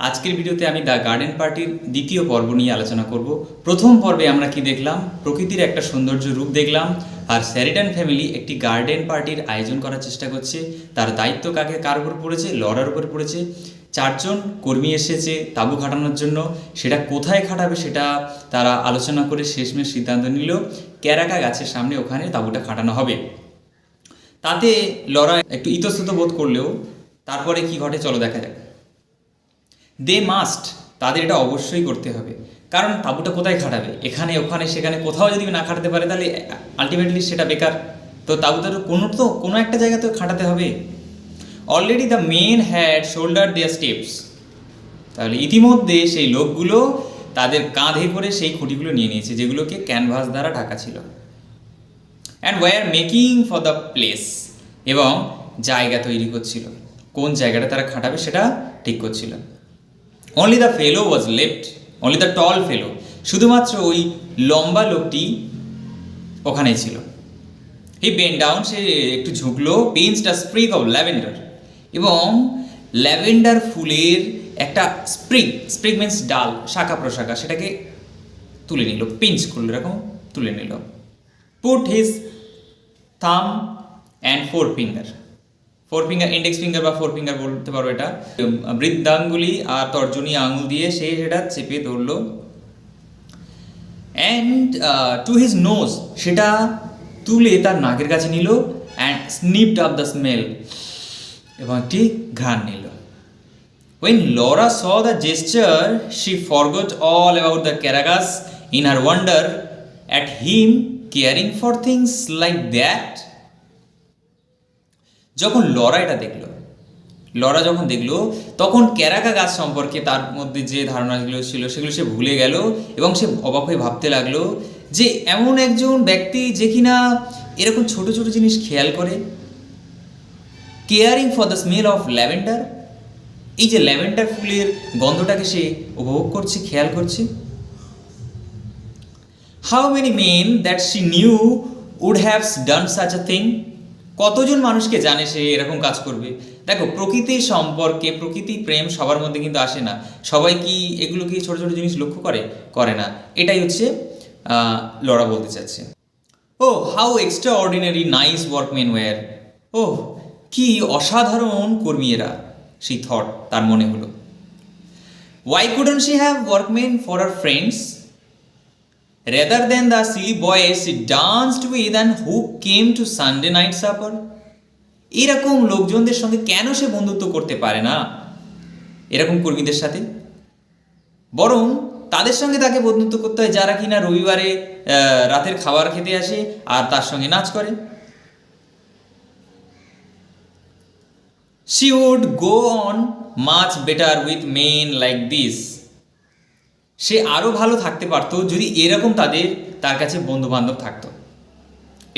আজকের ভিডিওতে আমি দ্য গার্ডেন পার্টির দ্বিতীয় পর্ব নিয়ে আলোচনা করব। প্রথম পর্বে আমরা কি দেখলাম? প্রকৃতির একটা সৌন্দর্য রূপ দেখলাম, আর স্যারিডান ফ্যামিলি একটি গার্ডেন পার্টির আয়োজন করার চেষ্টা করছে। তার দায়িত্ব কার উপর পড়েছে? লরার উপর পড়েছে। 4 জন কর্মী এসেছে তাঁবু খাটানোর জন্য। সেটা কোথায় খাটাবে সেটা তারা আলোচনা করে শেষমেশ সিদ্ধান্ত নিল ক্যারাকা গাছের সামনে ওখানে তাঁবুটা খাটানো হবে। তাতে লরা একটু ইতস্তত বোধ করলেও তারপরে কি ঘটে চলো দেখা যাক। দে মাস্ট, তাদের এটা অবশ্যই করতে হবে, কারণ তাঁবুটা কোথায় খাটাবে? এখানে ওখানে সেখানে কোথাও যদি না খাটাতে পারে তাহলে আলটিমেটলি সেটা বেকার। তো তাঁবুটা কোনো একটা জায়গা তো খাটাতে হবে। Already the men had shoulder their steps, তাহলে ইতিমধ্যে সেই লোকগুলো তাদের কাঁধে করে সেই খুঁটিগুলো নিয়ে নিয়েছে যেগুলোকে ক্যানভাস দ্বারা ঢাকা ছিল। And war making for the place, এবং জায়গা তৈরি করছিল, কোন জায়গাটা তারা খাটাবে সেটা ঠিক করছিল। Only the fellow was left, only the tall fellow, শুধুমাত্র ওই লম্বা লোকটি ওখানেই ছিল। হি বেন্ট ডাউন, সে একটু ঝুঁকলো, পিঞ্চড আ স্প্রিগ অফ ল্যাভেন্ডার, এবং ল্যাভেন্ডার ফুলের একটা স্প্রিগ মিন্স ডাল, শাখা প্রশাখা, সেটাকে তুলে নিল, পিঞ্চ করলো, এরকম তুলে নিল। পুট হিজ থাম and four finger, index finger বা ফোর ফিঙ্গার বলতে পারো, এটা বৃদ্ধাঙ্গুলি আর তর্জনী আঙুল দিয়ে সে সেটা চেপে ধরলো। অ্যান্ড টু হিজ নোজ, সেটা তুলে তার নাকের কাছে নিল। অ্যান্ড স্নিপড আপ দ্য স্মেল, এবং একটি ঘ্রাণ নিল। When Laura saw the gesture, she forgot all about the Caracas in her wonder at him caring for things like that. যখন লরা এটা দেখলো, লরা যখন দেখলো, তখন ক্যারাকা গাছ সম্পর্কে তার মধ্যে যে ধারণাগুলো ছিল সেগুলো সে ভুলে গেল, এবং সে অবাক হয়ে ভাবতে লাগলো যে এমন একজন ব্যক্তি যে কিনা এরকম ছোট ছোট জিনিস খেয়াল করে। Caring for the smell of lavender, এই যে ল্যাভেন্ডার ফুলের গন্ধটাকে সে উপভোগ করছে, খেয়াল করছে। How many men that she knew would have done such a thing, কতজন মানুষকে জানে সে এরকম কাজ করবে। দেখো, প্রকৃতির সম্পর্কে, প্রকৃতি প্রেম সবার মধ্যে কিন্তু আসে না। সবাই কি এগুলো কি ছোট ছোট জিনিস লক্ষ্য করে না। এটাই হচ্ছে লরা বলতে চাচ্ছে। Oh how extraordinary nice workmen were, ও কি অসাধারণ কর্মী এরা, সেই থট তার মনে হলো। Why couldn't she have workmen for her friends rather than the silly boys she danced with and who came to Sunday night supper? এরকম লোকজনদের সঙ্গে কেন সে বন্ধুত্ব করতে পারে না, এরকম কর্মীদের সাথে? বরং তাদের সঙ্গে তাকে বন্ধুত্ব করতে হয় যারা কিনা রবিবারে রাতের খাবার খেতে আসে আর তার সঙ্গে নাচ করে। She would go on much better with men like this, সে আরও ভালো থাকতে পারতো যদি এরকম তার কাছে বন্ধু বান্ধব থাকতো।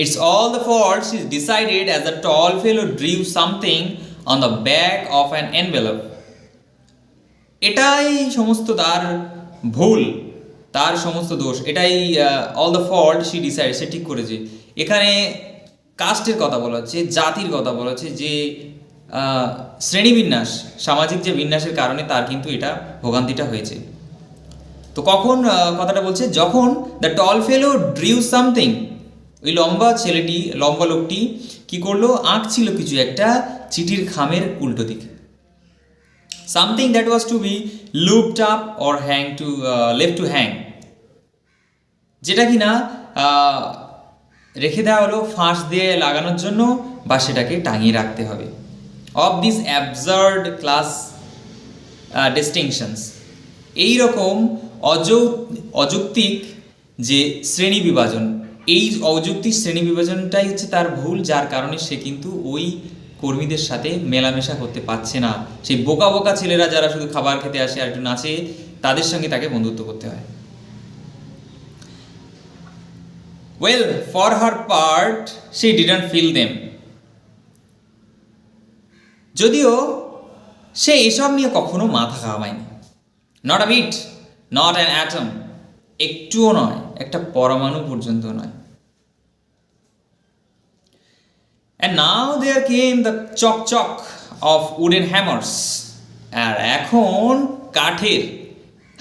It's all the fault she decided as the tall fellow drew something on the back of an envelope, এটাই সমস্ত তার ভুল, তার সমস্ত দোষ, এটাই all the fault she decide, সে ঠিক করেছে। এখানে কাস্টের কথা বলা হচ্ছে, জাতির কথা বলা হচ্ছে, যে শ্রেণীবিন্যাস, সামাজিক যে বিন্যাসের কারণে তার কিন্তু এটা ভোগান্তিটা হয়েছে। তো কখন কথাটা বলছে? যখন the tall fellow drew something, ওই লম্বা লোকটি কি করলো? আঁকছিল কিছু একটা চিঠির খামের উল্টো দিকে। Something that was to be looped up or left to hang, যেটা কিনা রেখে দেওয়া হলো ফাঁস দিয়ে লাগানোর জন্য, বা সেটাকে টাঙিয়ে রাখতে হবে। অফ দিস অ্যাবসার্ড ক্লাস ডিস্টিংশনস, এইরকম অযৌক্তিক যে শ্রেণী বিভাজন, এই অযৌক্তিক শ্রেণী বিভাজনটাই হচ্ছে তার ভুল, যার কারণে সে কিন্তু ওই কর্মীদের সাথে মেলামেশা করতে পারছে না। সেই বোকা বোকা ছেলেরা যারা শুধু খাবার খেতে আসে আর একটু নাচে, তাদের সঙ্গে তাকে বন্ধুত্ব করতে হয়। Well, for her part she didn't feel them, যদিও সে এসব নিয়ে কখনো মাথা ঘামায়নি। Not a bit, not an atom, একটুও নয়, একটা পরমাণু পর্যন্ত নয়। And now there came the chock of wooden hammers আর এখন কাঠের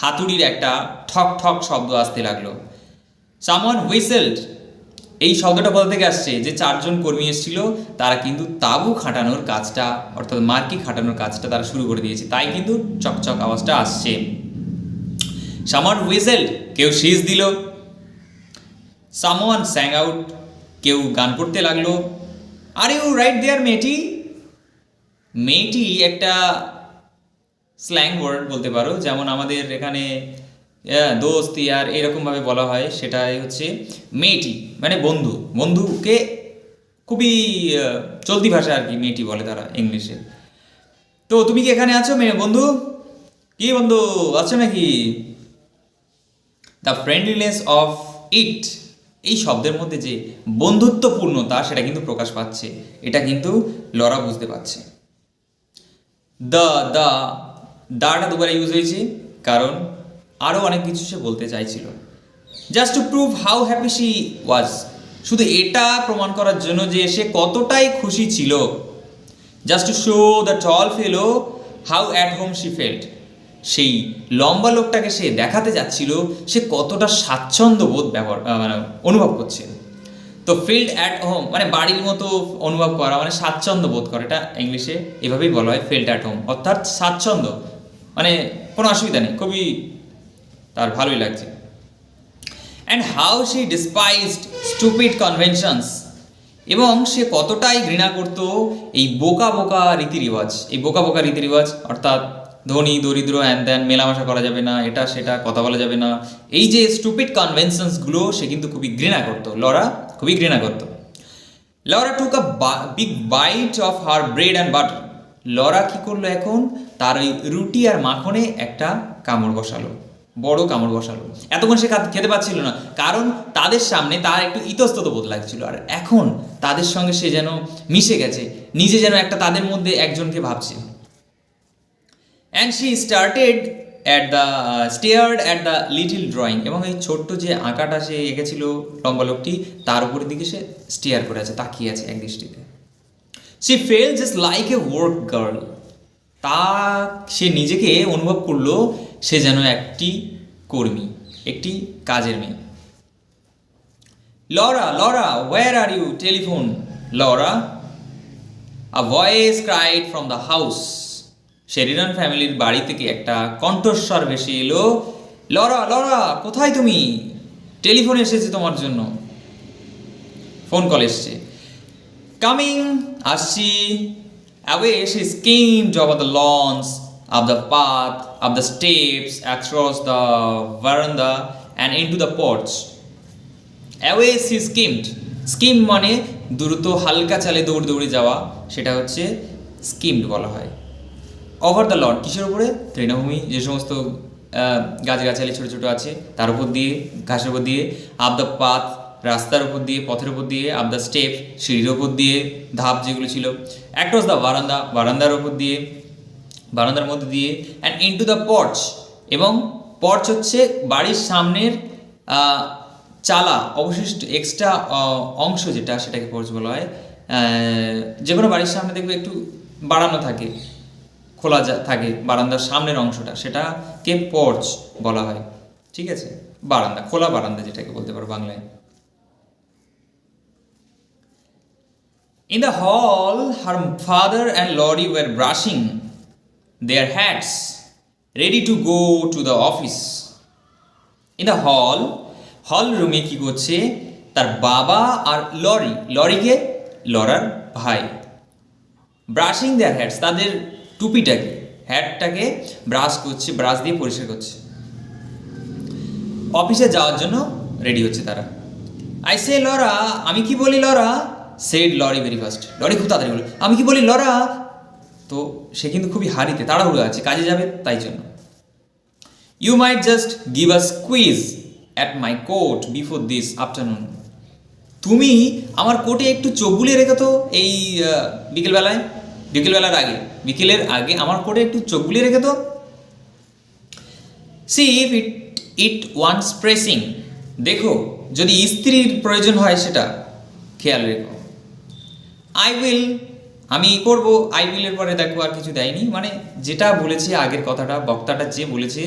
হাতুড়ির একটা ঠক ঠক শব্দ আসতে লাগলো। সামওয়ান হুইসেলড, এই শব্দটা কোথা থেকে আসছে? যে চারজন কর্মী এসেছিল তারা কিন্তু তাঁবু খাটানোর কাজটা, অর্থাৎ মার্কি খাটানোর কাজটা তারা শুরু করে দিয়েছে, তাই কিন্তু চকচক আওয়াজটা আসছে। সামওয়ান হুইসেলড, কেউ শীষ দিল। সামওয়ান স্যাং আউট, কেউ গান করতে লাগলো। আর ইউ রাইট দেয়ার মেয়েটি? মেয়েটি একটা স্ল্যাং ওয়ার্ড বলতে পারো, যেমন আমাদের এখানে দোস্ত ইয়ার এরকমভাবে বলা হয়, সেটাই হচ্ছে মেয়েটি মানে বন্ধু। বন্ধুকে খুবই চলতি ভাষা আর কি মেয়েটি বলে তারা ইংলিশে। তো তুমি কি এখানে আছো মেয়ে বন্ধু? কি বন্ধু আছো নাকি? দ্য ফ্রেন্ডলিনেস অফ ইট, এই শব্দের মধ্যে যে বন্ধুত্বপূর্ণতা সেটা কিন্তু প্রকাশ পাচ্ছে, এটা কিন্তু লরা বুঝতে পারছে। দাটা দুবার ইউজ হয়েছে কারণ আরও অনেক কিছু সে বলতে চাইছিল। Just to prove how happy she was, শুধু এটা প্রমাণ করার জন্য যে সে কতটাই খুশি ছিল। Just to show the tall fellow how at home she felt, সেই লম্বা লোকটাকে সে দেখাতে যাচ্ছিল সে কতটা স্বাচ্ছন্দ্য বোধ মানে অনুভব করছে। তো ফিল্ড অ্যাট হোম মানে বাড়ির মতো অনুভব করা, মানে স্বাচ্ছন্দ্য বোধ করা, এটা ইংলিশে এভাবেই বলা হয় ফিল্ড অ্যাট হোম, অর্থাৎ স্বাচ্ছন্দ্য মানে কোনো অসুবিধা নেই, খুবই তার ভালোই লাগছে। And how she despised stupid conventions, এবং সে কতটাই ঘৃণা করত এই বোকা বোকা রীতিরিবাজ। এই বোকা বোকা রীতিরিবাজ অর্থাৎ ধনী দরিদ্র হ্যান ত্যান মেলামেশা করা যাবে না, এটা সেটা কথা বলা যাবে না, এই যে স্টুপিড কনভেনশনসগুলো সে কিন্তু খুবই ঘৃণা করতো, লরা খুবই ঘৃণা করতো। Laura took a big bite of her bread and butter, Laura কী করলো এখন? তার ওই রুটি আর মাখনে একটা কামড় বসালো, বড় কামড় বসালো। এতক্ষণ সে খেতে পাচ্ছিল না কারণ তাদের সামনে তার একটু ইতস্তত বোধ লাগছিল, আর এখন তাদের সঙ্গে সে যেন মিশে গেছে, নিজে যেন একটা তাদের মধ্যে একজনকে ভাবছে। And she stared at the little drawing, এবং এই ছোট্ট যে আঁকাটা সে এঁকেছিল লম্বা লোকটি, তার উপরের দিকে সে স্টেয়ার করে আছে, তাকিয়ে আছে এক দৃষ্টিতে। She felt just like a work girl, সে নিজেকে অনুভব করলো সে যেন একটি কর্মী, একটি কাজের মেয়ে। Laura Laura where are you, telephone Laura. A voice cried from the house, Sheridan ফ্যামিলির বাড়ি থেকে একটা কণ্ঠস্বর ভেসে এলো, লরা লরা কোথায় তুমি? টেলিফোন এসেছে তোমার জন্য, ফোন কল এসছে। কামিং, আসছি। Away she skimmed over the lawns, up the path, up the steps, across the veranda and into the porch. Away she skimmed. Skim মানে দ্রুত হালকা চালে দৌড়ে দৌড়ে যাওয়া, সেটা হচ্ছে স্কিমড বলা হয়। ওভার দ্য লন, কিসের উপরে? তৃণভূমি, যে সমস্ত গাছগাছালি ছোটো ছোটো আছে তার উপর দিয়ে, ঘাসের উপর দিয়ে। আপ দ্য পাথ, রাস্তার উপর দিয়ে, পথের উপর দিয়ে। আপ দ্য স্টেপ, সিঁড়ির উপর দিয়ে, ধাপ যেগুলো ছিল। অ্যাক্রস দ্য বারান্দা, বারান্দার উপর দিয়ে, বারান্দার মধ্যে দিয়ে। অ্যান্ড ইনটু দ্য পর্চ, এবং পর্চ হচ্ছে বাড়ির সামনের চালা, অবশিষ্ট এক্সট্রা অংশ যেটা, সেটাকে পর্চ বলা হয়। যে কোনো বাড়ির সামনে দেখবে একটু বাড়ানো থাকে, খোলা থাকে বারান্দার সামনের অংশটা, সেটাকে পর্চ বলা হয়। ঠিক আছে, বারান্দা, খোলা বারান্দা যেটাকে বলতে পারো বাংলায়। In the hall, her father and Lottie were brushing their hats, ready to go to the office. In the hall রুমে কি করছে? তার বাবা আর লরিকে, লরার ভাই, ব্রাশিং দেয়ার হ্যাটস, তাদের টুপিটাকে, হ্যাটটাকে ব্রাশ করছে, ব্রাশ দিয়ে পরিষ্কার করছে। অফিসে যাওয়ার জন্য রেডি হচ্ছে তারা। আই সে লরা, আমি কি বলি Laura? Said Laurie very fast, Laurie খুব তাড়াতাড়ি বলে, আমি কি বলি লরা? তো সে কিন্তু খুবই হারিতে, তাড়াহুড়ো আছে, কাজে যাবে তাই জন্য। You might just give a squeeze at my coat before this afternoon, তুমি আমার কোটে একটু চোখ বুলিয়ে রেখে তো এই বিকেলের আগে আমার কোটে একটু চোখ বুলিয়ে রেখে তো। See if it wants pressing, দেখো যদি ইস্ত্রির প্রয়োজন হয় সেটা খেয়াল রেখো। আই উইল আমি করব, আই উইলের পরে দেখো আর কিছু দেয়নি, মানে যেটা বলেছে আগের কথাটা, বক্তাটা যে বলেছে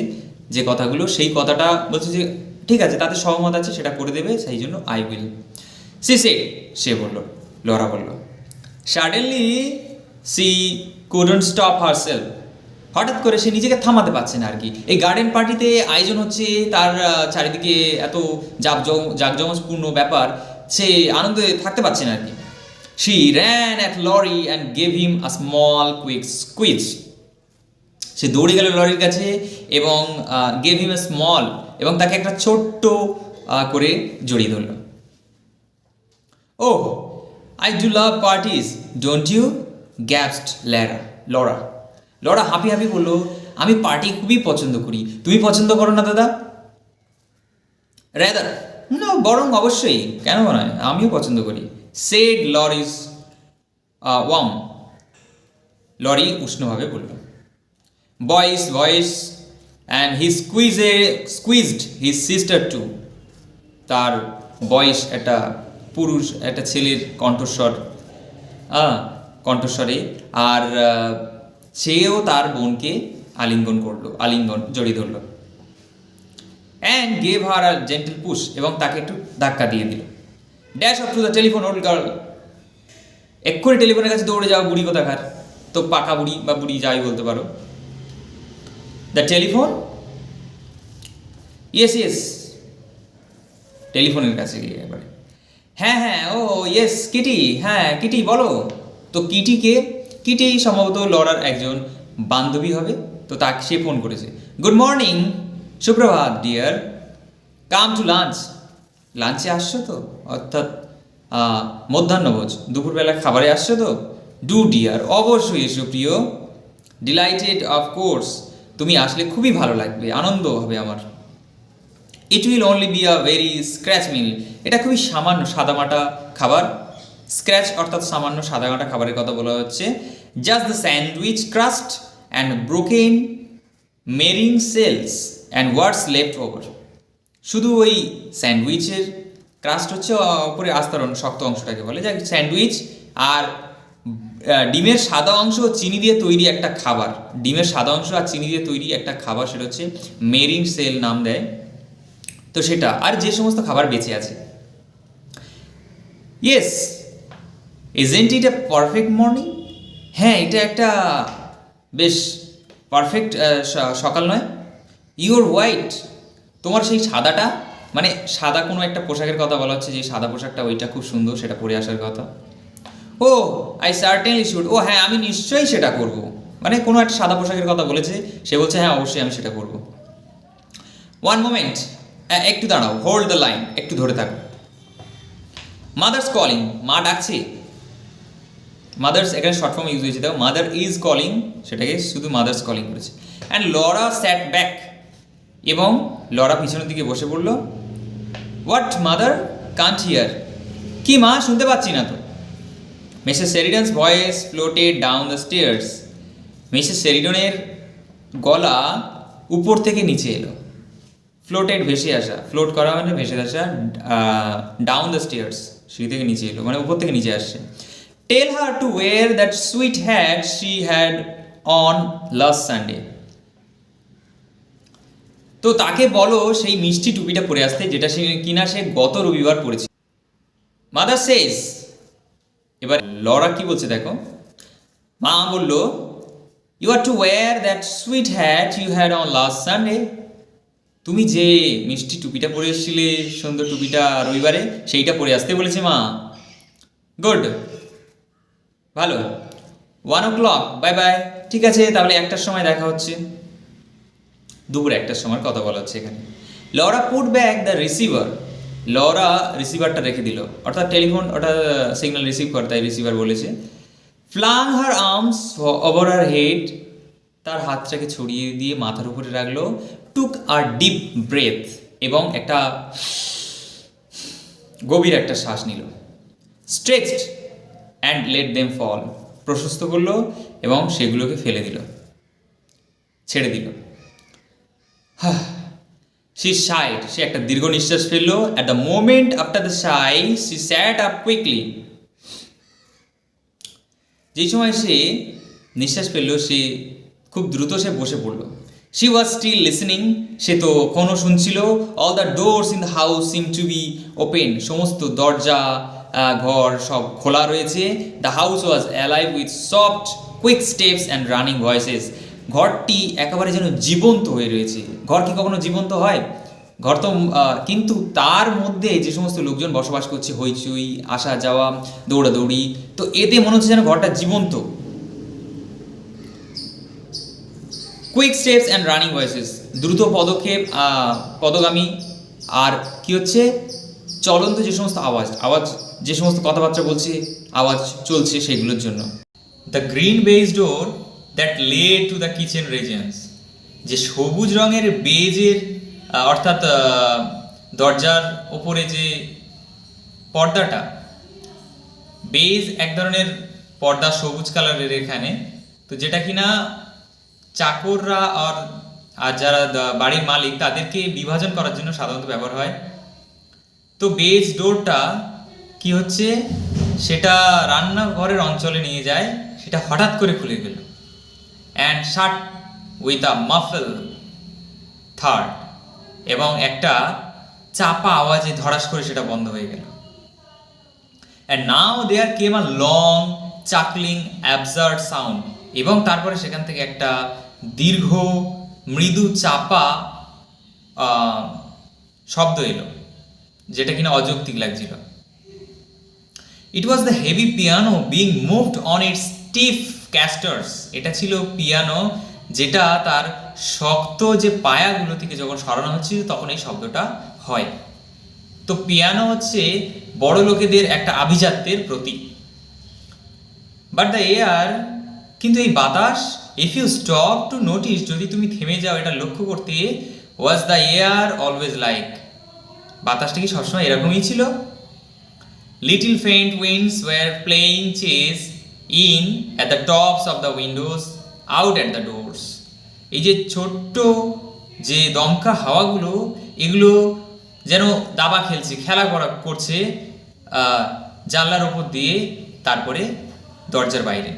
যে কথাগুলো, সেই কথাটা বলছে যে ঠিক আছে তাতে সহমত আছে, সেটা করে দেবে, সেই জন্য আই উইল। সে বলল, লরা বলল, suddenly she couldn't stop herself, হঠাৎ করে সে নিজেকে থামাতে পারছে না আর কি। এই গার্ডেন পার্টিতে আয়োজন হচ্ছে, তার চারিদিকে এত জাঁকজমকপূর্ণ ব্যাপার, সে আনন্দে থাকতে পারছে না আর কি। She ran at Laurie and gave him a small quick squeeze. সে দৌড়ে গেল লরির কাছে এবং gave him a small, এবং তাকে একটা ছোট্ট করে জড়িয়ে ধরল। Oh, I do love parties, don't you? gasped Laura. Laura হাঁপি হাঁপি বলল, আমি পার্টি খুবই পছন্দ করি, তুমি পছন্দ করো না দাদা? Rather, না বরং অবশ্যই, কেন নয়, আমিও পছন্দ করি, said Laurie's warm. লরি উষ্ণভাবে বলল। Voice and he squeezed his sister too. তার বয়স একটা পুরুষ, একটা ছেলের কণ্ঠস্বরে, আর সেও তার বোনকে আলিঙ্গন জড়িয়ে ধরল। and gave her a gentle push, এবং তাকে একটু ধাক্কা দিয়ে দিল। dash up to the telephone, old girl. এক্ষুনি টেলিফোনের কাছে দৌড়ে যাও বুড়ি কোথাকার, তো পাকা বুড়ি বা বুড়ি যাই বলতে পারো। দ্য টেলিফোন, ইয়েস, টেলিফোনের কাছে গিয়ে এবারে, হ্যাঁ, ও ইয়েস কিটি, হ্যাঁ কিটি বলো। তো কিটি সম্ভবত লরার একজন বান্ধবী হবে, তো তাকে সে ফোন করেছে। গুড মর্নিং, সুপ্রভাত ডিয়ার, কাম টু লাঞ্চে আসছো তো, অর্থাৎ মধ্যাহ্নভোজ, দুপুরবেলা খাবারে আসছো তো? ডু ডিয়ার, অবশ্যই এসো প্রিয়। ডিলাইটেড অফকোর্স, তুমি আসলে খুবই ভালো লাগবে, আনন্দ হবে আমার। It will only be a very scratch meal, এটা খুবই সামান্য সাদামাটা খাবার। স্ক্র্যাচ অর্থাৎ সামান্য সাদামাটা খাবারের কথা বলা হচ্ছে। Just the sandwich crust and broken meringue shells and what's left over, শুধু ওই স্যান্ডউইচের ক্রাস্ট হচ্ছে ওপরে আস্তরণ, শক্ত অংশটাকে বলে, যা স্যান্ডউইচ, আর ডিমের সাদা অংশ চিনি দিয়ে তৈরি একটা খাবার, ডিমের সাদা অংশ আর চিনি দিয়ে তৈরি একটা খাবার, সেটা হচ্ছে মেরিং সেল নাম দেয়। তো সেটা, আর যে সমস্ত খাবার বেঁচে আছে। Yes, isn't it A perfect morning, হ্যাঁ এটা একটা বেশ পারফেক্ট সকাল নয়? ইউর হোয়াইট, তোমার সেই সাদাটা, মানে সাদা কোনো একটা পোশাকের কথা বলা হচ্ছে, যে সাদা পোশাকটা ওইটা খুব সুন্দর, সেটা পরে আসার কথা। ও আই সার্টেনলি শুড, ও হ্যাঁ আমি নিশ্চয়ই সেটা করব, মানে কোনো একটা সাদা পোশাকের কথা বলেছে, সে বলছে হ্যাঁ অবশ্যই আমি সেটা করব। ওয়ান মোমেন্ট, একটু দাঁড়াও, হোল্ড দ্য লাইন, একটু ধরে থাকো। মাদার্স কলিং, মা ডাকছে। মাদার্স এখানে শর্ট ফর্ম ইউজ হয়েছে, দেখো মাদার ইজ কলিং, সেটাকে শুধু মাদার্স কলিং করেছে। অ্যান্ড লরা স্যাট ব্যাক, এবং লরা পিছনের দিকে বসে পড়ল। হোয়াট মাদার, কান্ট হিয়ার, কি মা, শুনতে পাচ্ছি না তো। Mrs Sheridan's voice floated down the stairs, Mrs শেরিডনের গলা উপর থেকে নিচে এলো। ফ্লোটেড, ভেসে আসা, ফ্লোট করা মানে ভেসে আসা, ডাউন দ্য স্টেয়ার্স, সিঁড়ি থেকে নিচে এলো মানে উপর থেকে নিচে আসছে। Tell her to wear that sweet hat she had on last Sunday, তো তাকে বলো সেই মিষ্টি টুপিটা পরে আসতে, যেটা কিনা সে গত রবিবার পরেছে। মাদার সেজ, এবার লরা কি বলছে দেখো, মা বলল, you are to wear that sweet hat you had on last Sunday, তুমি যে মিষ্টি টুপিটা পরে এসেছিলে, সুন্দর টুপিটা রবিবারে, সেইটা পরে আসতে বলেছে মা। গুড, ভালো। 1 o'clock, বাই বাই, ঠিক আছে তাহলে 1টার সময় দেখা হচ্ছে। দুপুর 1টার সময় কথা বলা হচ্ছে এখানে। Laura put back the receiver, Laura রিসিভারটা রেখে দিল, অর্থাৎ টেলিফোন ওটা সিগন্যাল রিসিভ করে, তাই রিসিভার বলেছে। ফ্লাং হার আর্মস ওভার হার হেড, তার হাতটাকে ছড়িয়ে দিয়ে মাথার উপরে রাখলো। টুক আর ডিপ ব্রেথ, এবং একটা গভীর একটা শ্বাস নিল। স্ট্রেচড অ্যান্ড লেট দেম ফল, প্রশস্ত করলো এবং সেগুলোকে ফেলে দিল, ছেড়ে দিল। সি সাইড, সে একটা দীর্ঘ নিঃশ্বাস ফেললো। At the moment after the Sai C SAT up quickly, যেই সময় সে নিঃশ্বাস ফেললো সে খুব দ্রুত সে বসে পড়লো। শি ওয়াজ স্টিল লিসেনিং, সে তো কোনো শুনছিল। All the doors in the house seem to be open, সমস্ত দরজা ঘর সব খোলা রয়েছে। The house was alive with soft quick steps and running voices, ঘরটি একেবারে যেন জীবন্ত হয়ে রয়েছে। ঘর কি কখনো জীবন্ত হয়? ঘর তো কিন্তু তার মধ্যে যে সমস্ত লোকজন বসবাস করছে, হইচই, আসা যাওয়া, দৌড়াদৌড়ি, তো এতে মনে হচ্ছে যেন ঘরটা জীবন্ত। Quick steps and running voices, দ্রুত পদক্ষেপ, পদগামী, আর কি হচ্ছে চলন্ত যে সমস্ত আওয়াজ যে সমস্ত কথাবার্তা বলছে, আওয়াজ চলছে সেগুলোর জন্য। The green baize door that led to the kitchen regions, যে সবুজ রঙের বেজের অর্থাৎ দরজার ওপরে যে পর্দাটা, বেজ এক ধরনের পর্দা সবুজ কালারের এখানে, তো যেটা কিনা চাকররা আর যারা বাড়ির মালিক তাদেরকে বিভাজন করার জন্য সাধারণত ব্যবহার হয়। তো বেজ ডোরটা কি হচ্ছে, সেটা রান্নাঘরের অঞ্চলে নিয়ে যায়, সেটা হঠাৎ করে খুলে গেল। And shut with a মাফল third, এবং একটা চাপা আওয়াজে ধড়াস করে সেটা বন্ধ হয়ে গেল। And now there came a long chuckling absurd sound, এবং তারপরে সেখান থেকে একটা দীর্ঘ মৃদু চাপা শব্দ এলো, যেটা কিনা অযৌক্তিক লাগছিল। It was the heavy piano being moved on its stiff castors, এটা ছিল পিয়ানো যেটা তার শক্ত যে পায়াগুলো থেকে যখন সরানো হচ্ছিল তখন এই শব্দটা হয়। তো পিয়ানো হচ্ছে বড় লোকেদের একটা আভিজাত্যের প্রতীক। বাট দ্য এয়ার, কিন্তু এই বাতাস, if you stop to notice, যদি তুমি থেমে যাও এটা লক্ষ্য করতে, was the air always like, বাতাসটা কি সবসময় এরকমই ছিল? Little faint winds were playing chase in at the tops of the windows out at the doors, এই যে ছোট্ট যে দমকা হাওয়াগুলো, এগুলো যেন দাবা খেলছে, খেলা করছে জানলার ওপর দিয়ে, তারপরে দরজার বাইরে।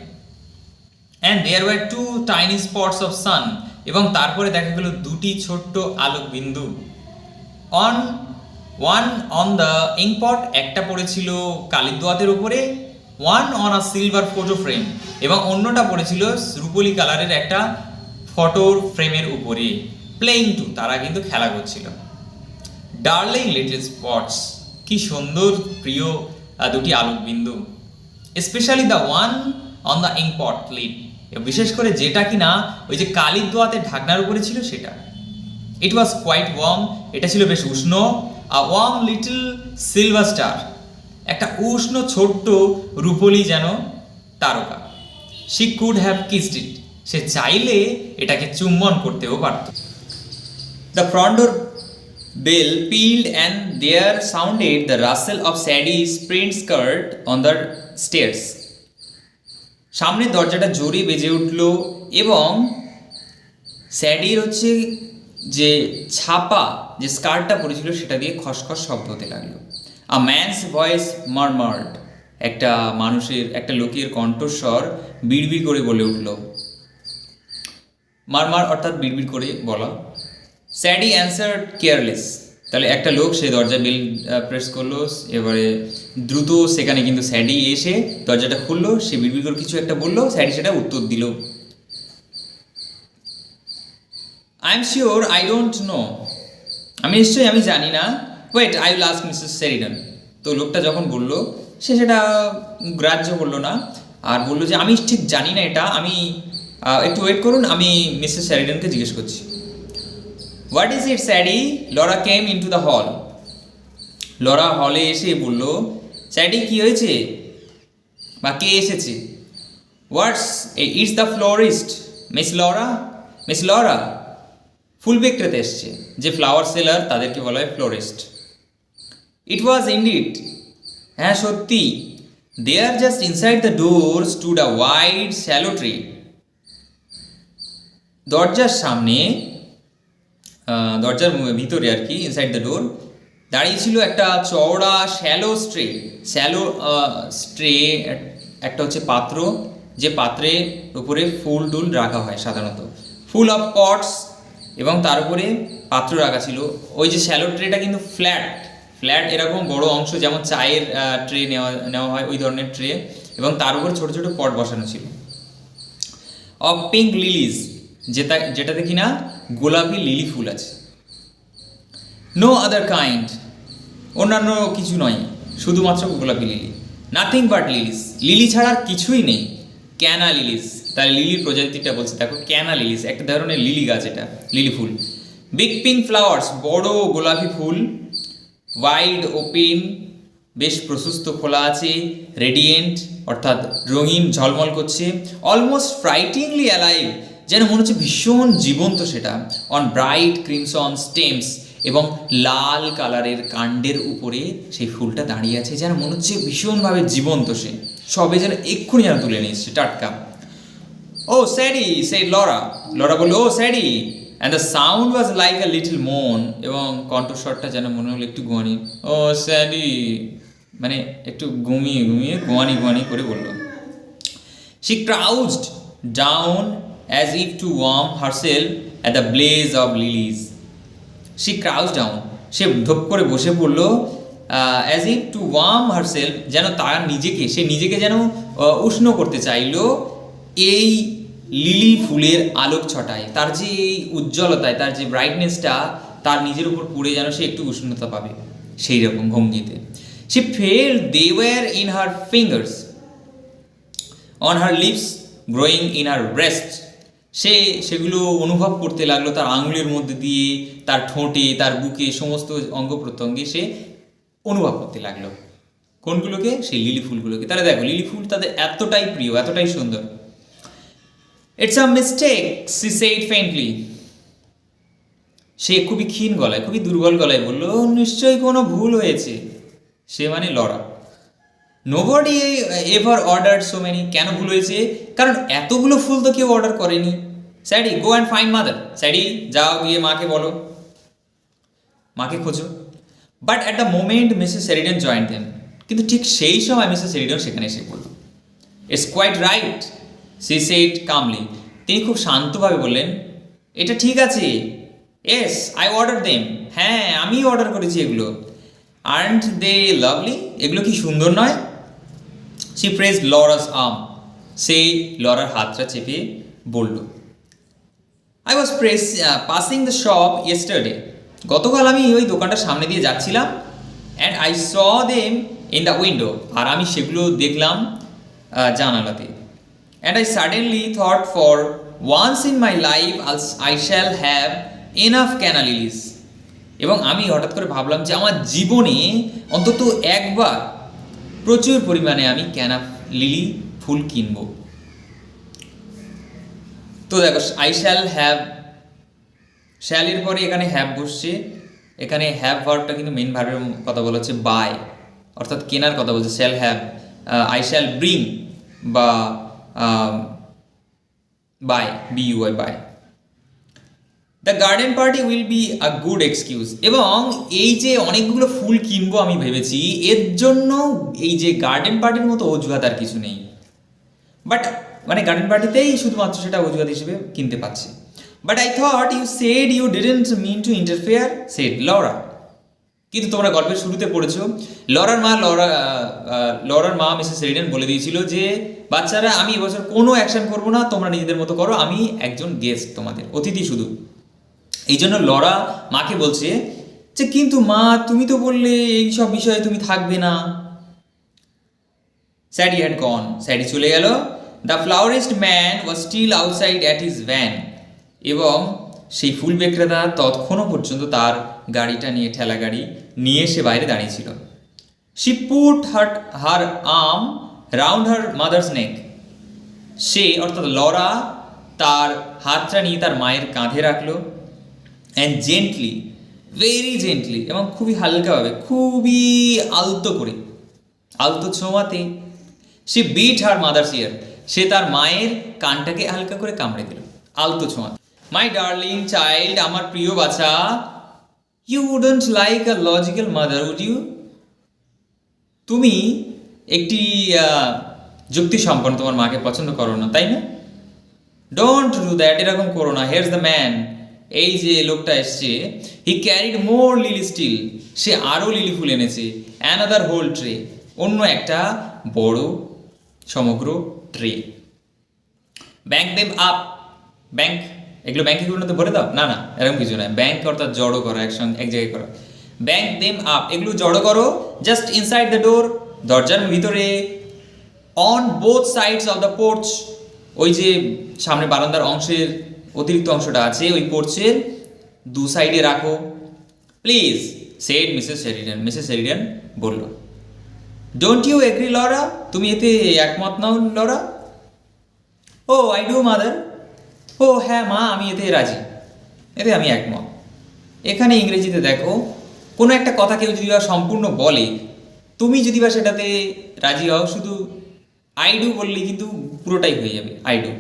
And there were two tiny spots of sun, এবং তারপরে দেখা গেল দুটি ছোট্ট আলোক বিন্দু। ওয়ান অন দ্য ইঙ্কপট, একটা পড়েছিল কালির দোয়াতের উপরে। One on a silver photo frame, এবং অন্যটা পড়েছিল রুপোলি কালারের একটা ফটোর ফ্রেমের উপরে। প্লেইং টু, তারা কিন্তু খেলা করছিল। ডার্লিং লিটল স্পটস, কি সুন্দর প্রিয় দুটি আলোক বিন্দু। Specially the one on the inkpot lid, বিশেষ করে যেটা কিনা ওই যে কালির দোয়াতে ঢাকনার উপরে ছিল সেটা। ইট ওয়াজ কোয়াইট ওয়ার্ম, এটা ছিল বেশ উষ্ণ। A warm little silver star, একটা উষ্ণ ছোট্ট রূপলি যেন তারকা। She could have kissed it, সে চাইলে এটাকে চুম্বন করতেও পারত। The front door bell pealed and there sounded the rustle of Sadie's print skirt on the stairs. সামনের দরজাটা জোরে বেজে উঠল এবং স্যাডির হচ্ছে যে ছাপা যে স্কার্টটা পরেছিল সেটা দিয়ে খসখস শব্দ হতে লাগলো। আ ম্যানস ভয়েস মারমার্ড, একটা মানুষের, একটা লোকের কণ্ঠস্বর বিড়বিড় করে বলে উঠল। মারমার অর্থাৎ বিড়বিড় করে বলা। স্যাডি অ্যান্সার্ড কেয়ারলেস, তাহলে একটা লোক সে দরজা বেল প্রেস করলো, এবারে দ্রুত সেখানে কিন্তু স্যাডি এসে দরজাটা খুললো, সে বিড়বিড় করে কিছু একটা বললো, স্যাডি সেটা উত্তর দিল। I am sure I don't know, আমি জানি না। Wait I will ask Mrs Sheridan, তো লোকটা যখন বললো সে সেটা গ্রাহ্য করলো না, আর বললো যে আমি ঠিক জানি না এটা, আমি একটু ওয়েট করুন, আমি মিসেস শেরিডনকে জিজ্ঞেস করছি। What is it Sadie? Laura came into the hall, Laura হলে এসে বলল, স্যাডি কি হয়েছে বা কে এসেছে? What's it's the florist Miss Laura. Miss Laura ফুল বিক্রেতা এসছে, যে ফ্লাওয়ার সেলার তাদেরকে বলা হয় ফ্লোরিস্ট। ইট ওয়াজ ইনডিড, হ্যাঁ সত্যি। There just inside the door stood a wide shallow tray, দরজার সামনে, দরজার ভিতরে আর কি, ইনসাইড দ্য ডোর দাঁড়িয়েছিল একটা চওড়া শ্যালো স্ট্রে একটা হচ্ছে পাত্র, যে পাত্রের উপরে ফুল টুল রাখা হয় সাধারণত, ফুল অফ পটস, এবং তার উপরে পাত্র রাখা ছিল। ওই যে শ্যালো ট্রেটা কিন্তু ফ্ল্যাট ফ্ল্যাট এরকম বড় অংশ, যেমন চায়ের ট্রে নেওয়া হয় ওই ধরনের ট্রে, এবং তার উপর ছোট ছোট পট বসানো ছিল। অফ পিঙ্ক লিলিজ, যেটাতে কিনা গোলাপি লিলি ফুল আছে। নো আদার কাইন্ড, অন্যান্য কিছু নয়, শুধুমাত্র গোলাপি lily. Nothing but Lily's, lily ছাড়া আর কিছুই নেই। ক্যানা লিলিস, তাহলে লিলির প্রজাতিটা বলছে দেখো, ক্যানা লিলিস একটা ধরনের লিলি গাছ, এটা লিলি ফুল। বিগ পিঙ্ক ফ্লাওয়ার্স, বড় গোলাপি ফুল। ওয়াইড ওপেন, বেশ প্রশস্ত খোলা আছে। রেডিয়েন্ট, অর্থাৎ রঙিন ঝলমল করছে। অলমোস্ট ফ্রাইটিংলি অ্যালাইভ, যেন মনে হচ্ছে ভীষণ জীবন্ত সেটা। অন ব্রাইট ক্রিমসন স্টেমস, এবং লাল কালারের কাণ্ডের উপরে সেই ফুলটা দাঁড়িয়ে আছে, যেন মনে হচ্ছে ভীষণভাবে জীবন্ত সে, সবে যেন এক্ষুনি যেন তুলে নিচ্ছে টাটকা। ও স্যাডি, সেই লরা, লরা বললো oh Sadie, and the sound was like a little moan, এবং কণ্ঠস্বরটা যেন মনে হলো একটু গোয়ানি। ও স্যাডি, মানে একটু ঘুমিয়ে ঘুমিয়ে গোয়ানি গোয়ানি করে বললো। She crouched down as if to warm herself at the blaze of lilies. She crouch down, সে ধপ করে বসে পড়লো। As if to warm herself, যেন তার নিজেকে, সে নিজেকে যেন উষ্ণ করতে চাইলো এই লিলি ফুলের আলোক ছটায়, তার যে এই উজ্জ্বলতায়, তার যে ব্রাইটনেসটা তার নিজের উপর পড়ে যেন সে একটু উষ্ণতা পাবে, সেই রকম ভঙ্গিতে। She felt they were in her fingers, on her lips, growing in her breast. সে সেগুলো অনুভব করতে লাগলো তার আঙুলের মধ্যে দিয়ে, তার ঠোঁটে, তার বুকে, সমস্ত অঙ্গ প্রত্যঙ্গে সে অনুভব করতে লাগলো। কোনগুলোকে? সেই লিলি ফুলগুলোকে। তাহলে দেখো, লিলি ফুল তাদের এতটাই প্রিয়, এতটাই সুন্দর। It's a mistake, she said faintly. সে খুবই ক্ষীণ গলায়, খুবই দুর্বল গলায় বলল, নিশ্চয়ই কোনো ভুল হয়েছে। সে মানে Laura. Nobody ever order so many. কেন ভুল হয়েছে? কারণ এতগুলো ফুল তো কেউ অর্ডার করেনি। Sadie, go and find mother. Sadie, যাও গিয়ে মাকে বলো, মাকে খোঁজো। But at the moment Mrs Sheridan joined them. কিন্তু ঠিক সেই সময় মিসেস শেরিডন সেখানে এসে বলল। It's quite right, she said calmly. তিনি খুব শান্তভাবে বললেন, এটা ঠিক আছে। Yes, I order them. হ্যাঁ, আমি অর্ডার করেছি এগুলো। Aren't they lovely? এগুলো কি সুন্দর নয়? She pressed Laura's arm. সেই লরার হাতটা চেপে বলল, I was passing the shop yesterday. গতকাল আমি ওই দোকানটার সামনে দিয়ে যাচ্ছিলাম। And I saw them in the window. আর আমি সেগুলো দেখলাম জানালাতে। And I suddenly thought, for once in my life I shall have enough canna lilies. এবং আমি হঠাৎ করে ভাবলাম যে আমার জীবনে অন্তত একবার প্রচুর পরিমাণে আমি ক্যানা লিলি ফুল কিনব। তো দেখো, আই শ্যাল হ্যাভ, শ্যালের পরে এখানে হ্যাভ বসছে। এখানে হ্যাভ ভার্বটা কিন্তু মেন ভার্বের কথা বলা হচ্ছে বাই, অর্থাৎ কেনার কথা বলছে। Shall have, I shall bring, বা buy, B U Y, buy. The garden party will be a good excuse. এবং এই যে অনেকগুলো ফুল কিনবো আমি ভেবেছি, এর জন্য এই যে গার্ডেন পার্টির মতো অজুহাত আর কিছু নেই। বাট মানে গার্ডেন পার্টিতেই শুধুমাত্র সেটা অজুহাত হিসেবে কিনতে পাচ্ছে। But I thought you said you didn't mean to interfere, said Laura. কিন্তু তোমরা গল্পের শুরুতে পড়েছো, লরার মা মিসেস শেরিডন বলে দিয়েছিল যে, বাচ্চারা, আমি এবছর কোনো অ্যাকশন করবো না, তোমরা নিজেদের মতো করো, আমি একজন গেস্ট, তোমাদের অতিথি শুধু। এই জন্য লরা মাকে বলছে যে, কিন্তু মা, তুমি তো বললে এই সব বিষয়ে তুমি থাকবে না। স্যাডি হ্যাড গন। স্যাডি চলে গেল। The florist man was still outside at his van. এবং সেই ফুল বিক্রেতা তৎক্ষণও পর্যন্ত তার গাড়িটা নিয়ে, ঠেলা গাড়ি নিয়ে সে বাইরে দাঁড়িয়েছিল। She put her arm round her mother's neck. সে, অর্থাৎ লরা, তার হাতটা নিয়ে তার মায়ের কাঁধে রাখলো। অ্যান্ড জেন্টলি, ভেরি জেন্টলি, এবং খুবই হালকাভাবে, খুবই আলতো করে, আলতো ছোঁয়াতে, সে বিট হার মাদার্স ইয়ার। সে তার মায়ের কানটাকে হালকা করে কামড়ে দিল, আলতো ছোঁয়া। মাই ডার্লিং চাইল্ড, আমার প্রিয় বাচ্চা, you wouldn't like a logical mother, would you? তুমি একটি যুক্তি সম্পন্ন, তোমার মাকে পছন্দ করো না, তাই না? ডোন্ট ডু দ্যাট, এরকম করো না। হিয়ারস দ্য ম্যান, এই যে লোকটা এসছে, he carried more lily still, সে আরও লিলি ফুল এনেছে। অ্যানাদার হোল ট্রে, অন্য একটা বড় সমগ্র tray. Bank them up, bank, এগুলো ব্যাংকে গুলোতে ভরে দাও, না না এরকম কিছু নয়। ব্যাংক অর্থাৎ জড়ো করা, একসঙ্গে এক জায়গায় করা। ব্যাংক দেম আপ, এগুলো জড়ো করো জাস্ট ইনসাইড দ্য ডোর, দরজার ভিতরে। On both sides of the porch, ওই যে সামনে বারান্দার অংশের অতিরিক্ত অংশটা আছে ওই পোর্চের দু সাইডে রাখো। Please, said Mrs Sheridan, Mrs Sheridan বলল। ডোন্ট ইউ এগ্রি লরা, তুমি এতে একমত নাও Laura? Oh I do mother, ও হ্যাঁ মা, আমি এতে রাজি, এতে আমি একমত। এখানে ইংরেজিতে দেখো, কোনো একটা কথা কেউ যদি বা সম্পূর্ণ বলে, তুমি যদি বা সেটাতে রাজি হও, শুধু আই ডু বললেই কিন্তু পুরোটাই হয়ে যাবে, I do.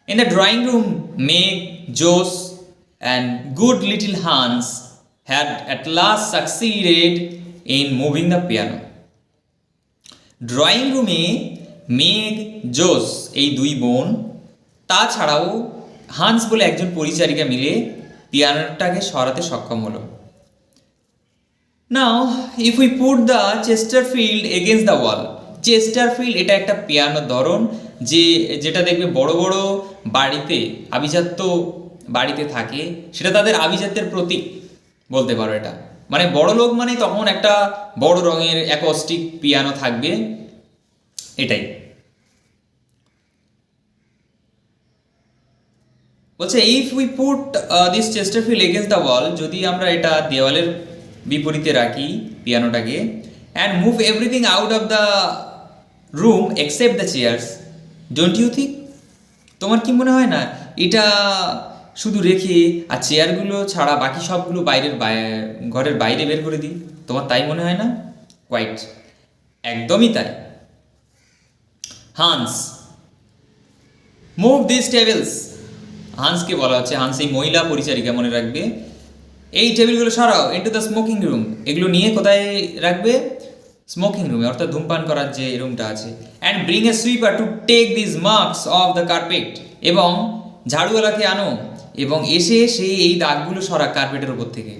In the drawing room, মেঘ, জোস and good little Hans had at last succeeded in moving the piano. Drawing রুমে মেঘ, জোস এই দুই বোন, তাছাড়াও হান্স বলে একজন পরিচারিকা মিলে পিয়ানোটাকে সরাতে সক্ষম হলো। নাও if we put the Chesterfield against the wall, Chesterfield এটা একটা পিয়ানো ধরন যেটা দেখবে বড় বড় বাড়িতে, আভিজাত্য বাড়িতে থাকে, সেটা তাদের আভিজাত্যের প্রতীক বলতে পারো। এটা মানে বড় লোক মানে তখন একটা বড় রঙের অ্যাকোস্টিক পিয়ানো থাকবে, এটাই বলছে। If we put this chesterfield against the wall, যদি আমরা এটা দেওয়ালের বিপরীতে রাখি পিয়ানোটাকে, and move everything out of the room except the chairs, don't you think, তোমার কি মনে হয় না এটা শুধু রেখে আর চেয়ারগুলো ছাড়া বাকি সবগুলো ঘরের বাইরে বের করে দিই, তোমার তাই মনে হয় না? কোয়াইট, একদমই তাই। হান্স, মুভ দিস টেবিলস, হান্সকে বলা হচ্ছে, হান্স এই মহিলা পরিচারিকা, মনে রাখবে। এই টেবিলগুলো সরাও ইনটু দ্য স্মোকিং রুম, এগুলো নিয়ে কোথায় রাখবে? স্মোকিং রুমে, অর্থাৎ ধূমপান করার যে রুমটা আছে। And bring a sweeper to take this marks off the carpet, এবং ঝাড়ুওয়ালাকে আনো এবং এসে সেই এই দাগগুলো সরা কার্পেটের উপর থেকে।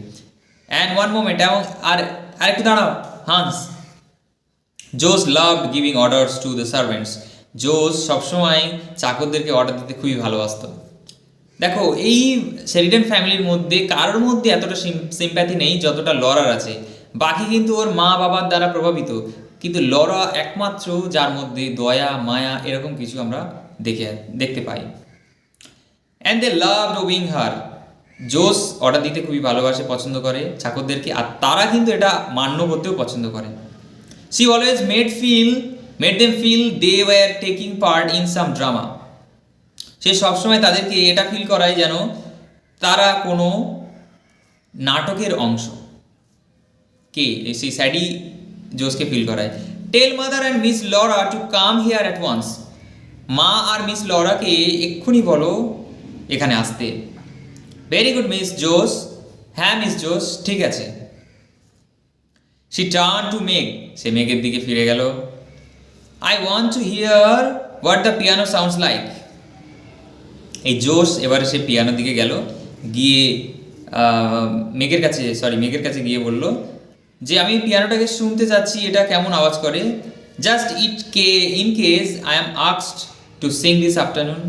অ্যান্ড ওয়ান মোমেন্ট, এবং আরেকটু দাঁড়াও Hans. Jose loved giving orders to the servants, Jose সবসময় চাকরদেরকে অর্ডার দিতে খুবই ভালোবাসত। দেখো, এই শেরিডান ফ্যামিলির মধ্যে কারোর মধ্যে এতটা সিম্প্যাথি নেই যতটা লরার আছে। বাকি কিন্তু ওর মা বাবার দ্বারা প্রভাবিত, কিন্তু লরা একমাত্র যার মধ্যে দয়া মায়া এরকম কিছু আমরা দেখতে পাই। অ্যান্ড দে লাভড ওবিং হার, জোস অর্ডার দিতে খুবই ভালোবাসে, পছন্দ করে চাকরদেরকে, আর তারা কিন্তু এটা মান্য করতেও পছন্দ করে। She always made them feel they were taking part in some drama, সে সবসময় তাদেরকে এটা ফিল করায় যেন তারা কোনো নাটকের অংশ। কে? সেই স্যাডি জোসকে ফিল করায়। Tell mother and Miss Laura to come here at once, মা আর মিস লরাকে এক্ষুনি বলো এখানে আসতে। ভেরি গুড মিস জোস, হ্যাঁ মিস জোস, ঠিক আছে। শি টার্ন টু মেঘ, সে মেঘের দিকে ফিরে গেল। I want to here what the piano sounds like, এই জোস এবারে সে পিয়ানোর দিকে গেল, গিয়ে মেঘের কাছে গিয়ে বলল যে আমি পিয়ানোটাকে শুনতে যাচ্ছি, এটা কেমন আওয়াজ করে। Just in case I am asked two Singh this afternoon,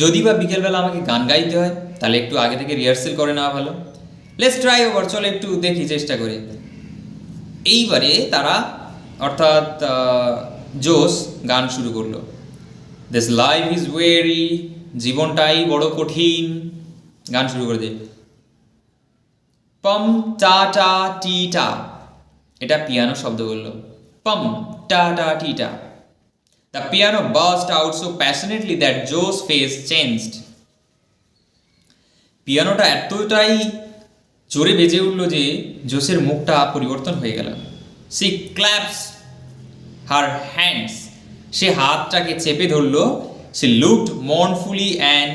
যদি বা বিকেলবেলা আমাকে গান গাইতে হয় তাহলে একটু আগে থেকে রিহার্সেল করে নেওয়া ভালো। লেটস ট্রাই ওভার, চলো একটু দেখি, চেষ্টা করে। এইবারে তারা অর্থাৎ জোস গান শুরু করলো। দিস লাইফ ইজ ওয়েরি, জীবনটাই বড় কঠিন, গান শুরু করে দে। পম টা টা টি টা, এটা পিয়ানো শব্দ বললো, পম টা টা টি টা। The piano burst out so passionately that জোস ফেস চেঞ্জড, পিয়ানোটা এতটাই জোরে বেজে উঠল যে জোসের মুখটা পরিবর্তন হয়ে গেল। সি ক্ল্যাপস হার হ্যান্ডস, সে হাতটাকে চেপে ধরল। সে looked mournfully and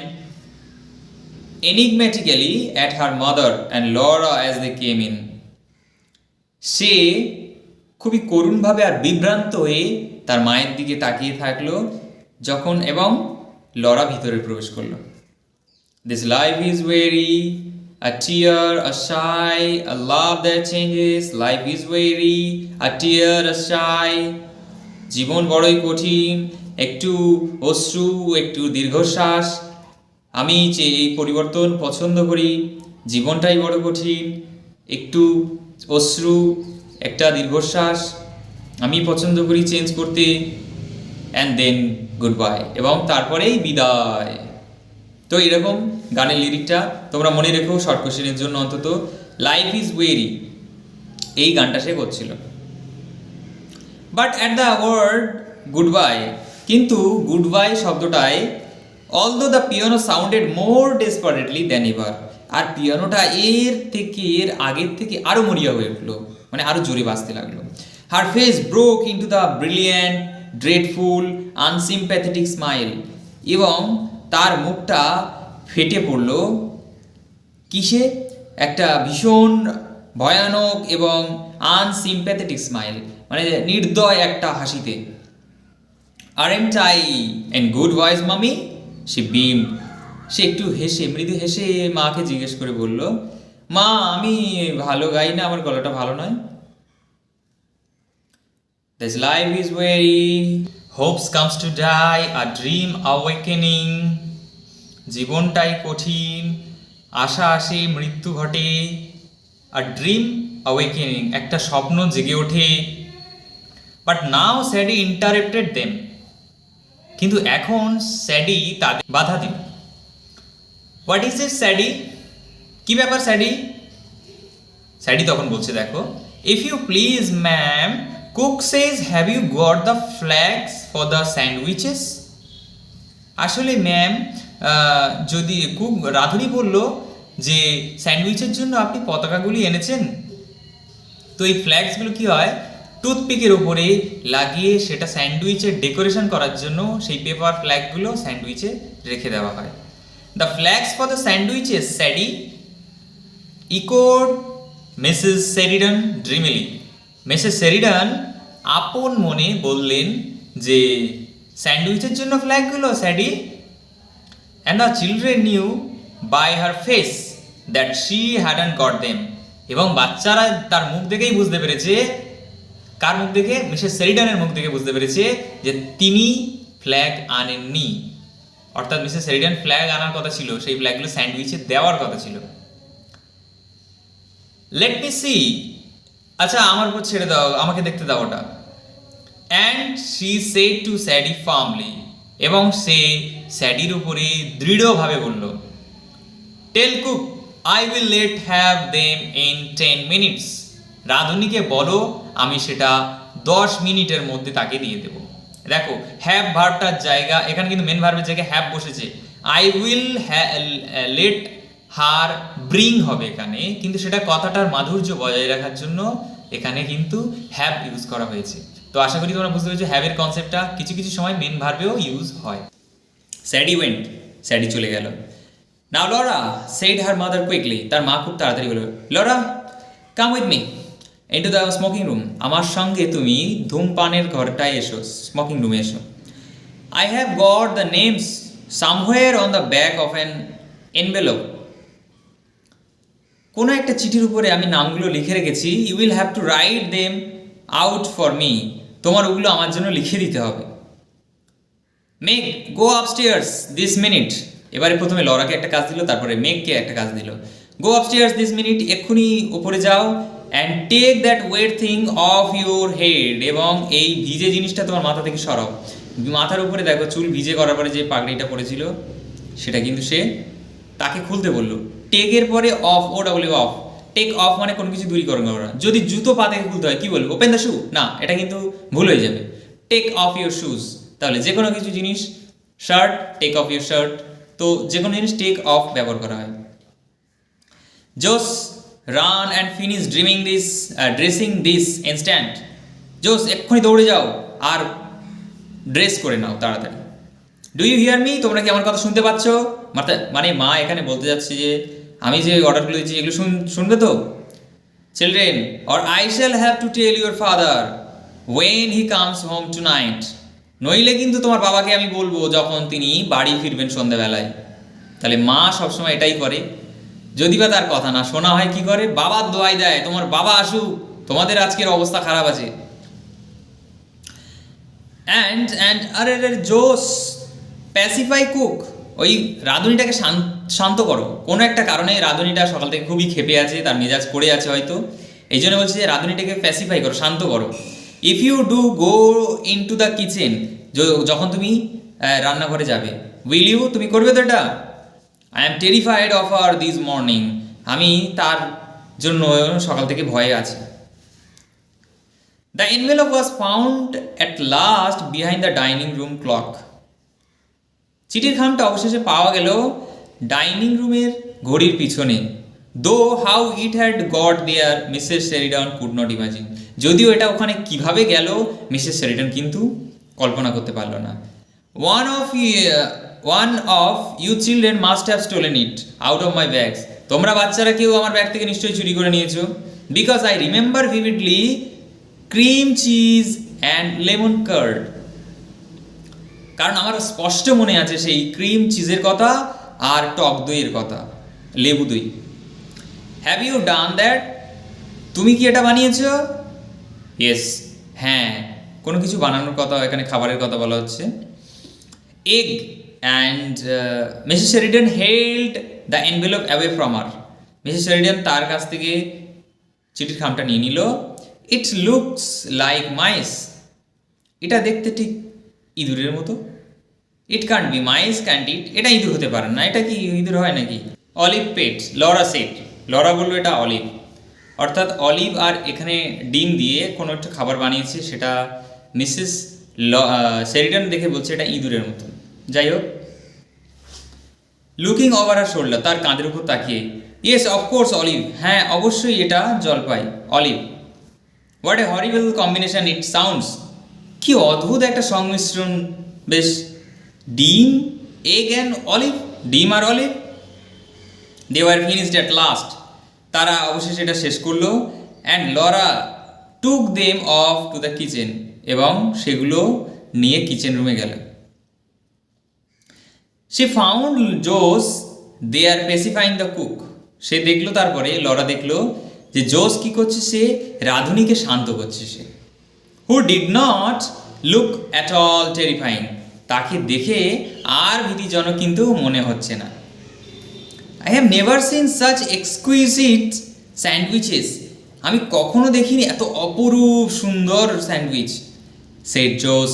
enigmatically at her mother and Laura as they came in, সে খুবই করুণভাবে আর বিভ্রান্ত হয়ে তার মায়ের দিকে তাকিয়ে থাকলো যখন, এবং লরা ভিতরে প্রবেশ করলো। This life is weary, a tear, a sigh, a love that changes. Life is weary, a tear, a sigh. জীবন বড়ই কঠিন, একটু অশ্রু, একটু দীর্ঘশ্বাস। আমি যে এই পরিবর্তন পছন্দ করি, জীবনটাই বড় কঠিন, একটু অশ্রু, একটা দীর্ঘশ্বাস, আমি পছন্দ করি চেঞ্জ করতে। অ্যান্ড দেন গুড বাই, এবং তারপরেই বিদায়। তো এরকম গানের লিরিকটা তোমরা মনে রেখো শর্ট কোশ্চেনের জন্য অন্তত। লাইফ ইজ ওয়েরি, এই গানটা সে করছিল। But at the word goodbye, কিন্তু গুড বাই শব্দটায় although the piano sounded more desperately than ever, আর পিয়ানোটা এর আগের থেকে আরও মরিয়া হয়ে উঠলো, মানে আরও জোরে বাজতে লাগলো। Her face broke into the brilliant dreadful unsympathetic smile, এবং তার মুখটা ফেটে পড়ল কিসে? একটা ভীষণ ভয়ানক এবং আনসিম্প্যাথেটিক স্মাইল, মানে নির্দয় একটা হাসিতে। Aren't I and good voice mummy, সে বিমড, সে একটু হেসে, মৃদু হেসে মাকে জিজ্ঞেস করে বলল, মা আমি ভালো গাই না, আমার গলাটা ভালো নয়। This life is weary, hopes comes to die, a dream awakening. জীবনটাই কঠিন, আশা আসে, মৃত্যু ঘটে। a dream awakening, একটা স্বপ্ন জেগে ওঠে। But now Sadie interrupted them, কিন্তু এখন স্যাডি তাদের বাধা দিল। What is this Sadie? কি ব্যাপার স্যাডি? স্যাডি তখন বলছে, দেখো, if you please ma'am, cook says have you got the flags for the sandwiches? আসলে ম্যাম, যদি কুক রাঁধুনি বলল যে স্যান্ডউইচের জন্য আপনি পতাকাগুলি এনেছেন। তো এই ফ্ল্যাগসগুলো কি হয়, টুথপিকের ওপরে লাগিয়ে সেটা স্যান্ডউইচের ডেকোরেশন করার জন্য সেই পেপার ফ্ল্যাগগুলো স্যান্ডউইচে রেখে দেওয়া হয়। The flags for the sandwiches Sadie, echoed Mrs Sheridan dreamily. Mrs Sheridan আপন মনে বললেন যে স্যান্ডউইচের জন্য ফ্ল্যাগগুলো Sadie. And the children knew by her face that she hadn't got them, এবং বাচ্চারা তার মুখ দেখেই বুঝতে পেরেছে। কার মুখ দেখে? মিসেস সেরিডনের মুখ দেখে বুঝতে পেরেছে যে তিনি ফ্ল্যাগ আনেননি। অর্থাৎ মিসেস সেরিডন ফ্ল্যাগ আনার কথা ছিল, সেই ফ্ল্যাগগুলো স্যান্ডউইচে দেওয়ার কথা ছিল। লেট মি সি, আচ্ছা আমার উপর ছেড়ে দাও, আমাকে দেখতে দাও ওটা। And she said to Sadie firmly, এবং সে স্যাডির উপরে দৃঢ়ভাবে বলল, tell cook I will let have them in 10 minutes। রাঁধুনিকে বলো আমি সেটা 10 মিনিটের মধ্যে তাকে দিয়ে দেব। দেখো, হ্যাভ ভার্বটার জায়গা, এখানে কিন্তু মেন ভার্বের জায়গায় হ্যাভ বসেছে। I will let her bring হবে এখানে, কিন্তু সেটা কথাটার মাধুর্য বজায় রাখার জন্য এখানে কিন্তু হ্যাভ ইউজ করা হয়েছে। তো আশা করি তোমরা বুঝতে পেরেছো হ্যাভের কনসেপ্টটা কিছু কিছু সময় মেন ভার্বেও ইউজ হয়। স্যাডি ওয়েন্ট, স্যাডি চলে গেল। Now Laura said her mother quickly, তার মা খুব তাড়াতাড়ি বলল, Laura come with me into the smoking room, আমার সঙ্গে তুমি ধূমপানের ঘরটায় এসো, স্মোকিং রুমে এসো। I have got the names somewhere on the back of an envelope, কোনো একটা চিঠির উপরে আমি নামগুলো লিখে রেখেছি। You will have to write them out for me, তোমার ওগুলো আমার জন্য লিখে দিতে হবে। Make go upstairs this minute, এবারে প্রথমে লরাকে একটা কাজ দিল, তারপরে মেককে একটা কাজ দিল। গো আপস্টেয়ার্স দিস মিনিট, এক্ষুনি উপরে যাও। And take that wet thing off your head, এবং এই ভিজে জিনিসটা তোমার মাথা থেকে সরাও। মাথার উপরে দেখো চুল ভিজে করার পরে যে পাগড়িটা পড়েছিল সেটা কিন্তু সে তাকে খুলতে বললো। টেকের পরে off, O W off, take off মানে কোনো কিছু দূরীকরণ করা। যদি জুতো পা থেকে খুলতে হয় কি বলবো? ওপেন দ্য শু, না এটা কিন্তু ভুল হয়ে যাবে। টেক অফ ইউর শুজ, তাহলে যে কোনো কিছু জিনিস, shirt take off your shirt, তো যে কোনো জিনিস টেক অফ ব্যবহার করা হয়। জোস run and finish dressing this instant, জোস এক্ষুনি দৌড়ে যাও আর ড্রেস করে নাও তাড়াতাড়ি। ডু ইউ হিয়ার মি, তোমরা কি আমার কথা শুনতে পাচ্ছ? মানে মা এখানে বলতে যাচ্ছে যে আমি যে অর্ডারগুলো দিচ্ছি এগুলো শুনবে তো? Children, or I shall have to tell your father, when he comes home tonight. নইলে কিন্তু তোমার বাবাকে আমি বলবো যখন তিনি বাড়ি ফিরবেন সন্ধ্যাবেলায়। তাহলে মা সবসময় এটাই করে, যদি বা তার কথা না শোনা হয় কি করে, বাবার দোয়াই দেয়, তোমার বাবা আসুক, তোমাদের আজকের অবস্থা খারাপ আছে। অ্যান্ড আরে জোস প্যাসিফাই কুক, ওই রাঁধুনিটাকে শান্ত করো। কোনো একটা কারণে রাঁধুনিটা সকাল থেকে খুবই ক্ষেপে আছে, তার মেজাজ পড়ে আছে হয়তো, এই জন্য বলছি যে রাঁধুনিটাকে প্যাসিফাই করো, শান্ত করো। If you do go in to the kitchen, যখন তুমি রান্নাঘরে যাবে, উইল ইউ, তুমি করবে তো এটা? I am terrified of her this morning, আমি তার জন্য সকাল থেকে ভয়ে আছি। The envelope was found at last behind the dining room clock. চিঠির খামটা অবশেষে পাওয়া গেল ডাইনিং রুমের ঘড়ির পিছনে। Though how it had got there Mrs Sheridan could not imagine, যদিও এটা ওখানে কিভাবে গেল মিসেস শেরিডন কিন্তু কল্পনা করতে পারল না। One of you children must have stolen it out of my bags, তোমরা বাচ্চারা কেউ আমার ব্যাগ থেকে নিশ্চয়ই চুরি করে নিয়েছো। Because I remember vividly cream cheese and lemon card, কারণ আমার স্পষ্ট মনে আছে সেই ক্রিম চিজের কথা আর টক দইয়ের কথা, লেবু দই। হ্যাভ ইউ ডান দ্যাট, তুমি কি এটা বানিয়েছো? ইয়েস, হ্যাঁ, কোনো কিছু বানানোর কথা, এখানে খাবারের কথা বলা হচ্ছে। Egg and Mrs Sheridan held the envelope away from her, Mrs Sheridan তার কাছ থেকে চিঠির খামটা নিয়ে নিল। ইট লুকস লাইক মাইস, এটা দেখতে ঠিক ইঁদুরের মতো। ইট কান্ট বি মাইস ক্যান্ট ইট, এটা ইঁদুর হতে পারে না, এটা কি ইঁদুর হয় নাকি? অলিভ পেট, লরা সেট, লরা বললো এটা অলিভ, অর্থাৎ অলিভ আর এখানে ডিম দিয়ে কোনো একটা খাবার বানিয়েছে, সেটা মিসেস শেরিডন দেখে বলছে এটা ইঁদুরের মতো। যাই হোক, লুকিং ওভার আর শোল্ডার, তার কাঁধের উপর তাকিয়ে, ইয়েস অফকোর্স অলিভ, হ্যাঁ অবশ্যই এটা জলপাই, olive. What a horrible combination it sounds, কি অদ্ভুত একটা সংমিশ্রণ বেশ। ডিম, এগ অ্যান্ড অলিভ, ডিম আর olive. They were finished at last, তারা অবশেষে এটা শেষ করলো। And Laura took them off to the kitchen, এবং সেগুলো নিয়ে কিচেন রুমে গেল। সে ফাউন্ড জোস দে আর পেসিফাইং দ্য কুক, সে দেখলো, তারপরে লরা দেখলো যে জোস কি করছে, সে রাঁধুনিকে শান্ত করছে। সে who did not look at all terrifying, তাকে দেখে আর ভীতিজনক কিন্তু মনে হচ্ছে না। I have never seen such exquisite sandwiches, আমি কখনো দেখিনি এত অপরূপ সুন্দর স্যান্ডউইচ। সেড জোস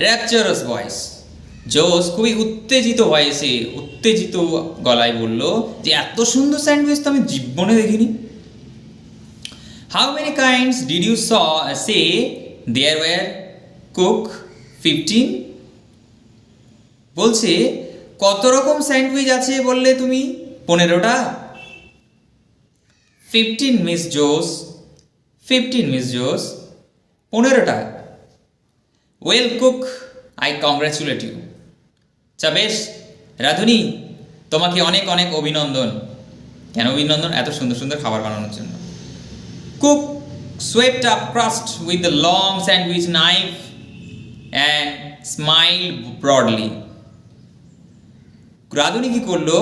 র্যাপচারাস ভয়েস, জোস খুবই উত্তেজিত ভয়েসে, উত্তেজিত গলায় বলল যে এত সুন্দর স্যান্ডউইচ তো আমি জীবনে দেখিনি। How many kinds did you say there were cook? 15, বলছে কত রকম স্যান্ডউইচ আছে বললে তুমি? 15টা। 15 মিস জোস, 15 মিস জোস, 15টা। Well cook, I congratulate you, আচ্ছা বেশ রাঁধুনি, তোমাকে অনেক অনেক অভিনন্দন। কেন অভিনন্দন? এত সুন্দর সুন্দর খাবার বানানোর জন্য। Cook swept up crust with the long sandwich knife and smiled broadly. রাঁধুনি কি করলো?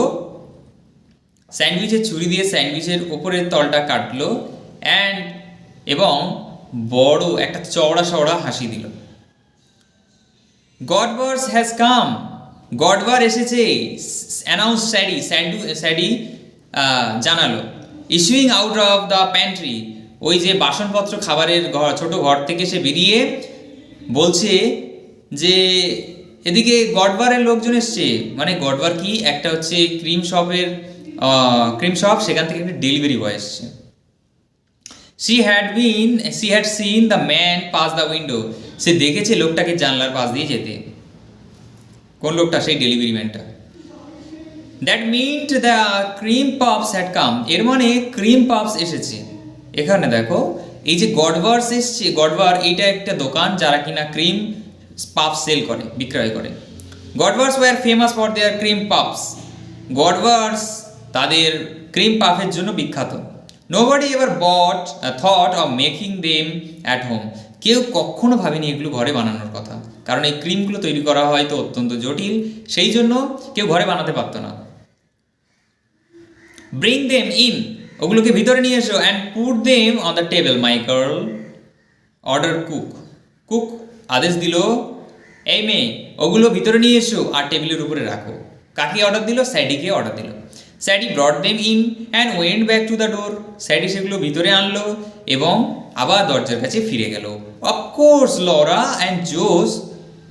স্যান্ডউইচের ছুরি দিয়ে স্যান্ডউইচের ওপরের তলটা কাটলো এবং বড় একটা চওড়া চওড়া হাসি দিল। গডবার্স হ্যাজ কাম, গডবার এসেছে, অ্যানাউন্স স্যাডি জানালো। Issuing out of the pantry, ওই যে বাসনপত্র খাবারের ঘর, ছোট ঘর থেকে সে বেরিয়ে বলছে যে এদিকে গডবারের লোকজন এসছে। মানে গডবার কি, একটা হচ্ছে ক্রিম শপ, সেখান থেকে একটা ডেলিভারি বয় এসছে। she had seen the man pass the window, সে দেখেছে লোকটাকে জানলার পাশ দিয়ে যেতে। কোন লোকটা? সেই ডেলিভারি ম্যানটা। That meant the cream puffs had come, এর মানে ক্রিম পাফস এসেছে। এখানে দেখো এই যে গডভার্স এসছে, গডভার এইটা একটা দোকান যারা কিনা ক্রিম পাফ সেল করে, বিক্রয় করে। Godbers were famous for their cream puffs, Godbers তাদের ক্রিম পাফের জন্য বিখ্যাত। Nobody ever thought of making them at home, কেউ কখনো ভাবেনি এগুলো ঘরে বানানোর কথা, কারণ এই ক্রিমগুলো তৈরি করা হয়তো অত্যন্ত জটিল, সেই জন্য কেউ ঘরে বানাতে পারতো না। ব্রিং দেম ইন, ওগুলোকে ভিতরে নিয়ে এসো, and put them on the table my girl. Order cook, cook আদেশ দিল, এই মেয়ে ওগুলো ভিতরে নিয়ে এসো আর টেবিলের উপরে রাখো। কাকে অর্ডার দিল? স্যাডিকে অর্ডার দিল। Sadie brought them in and went back to the door. Sadie সেগুলো ভিতরে আনলো এবং আবার দরজার কাছে ফিরে গেল। Of course Laura and Jose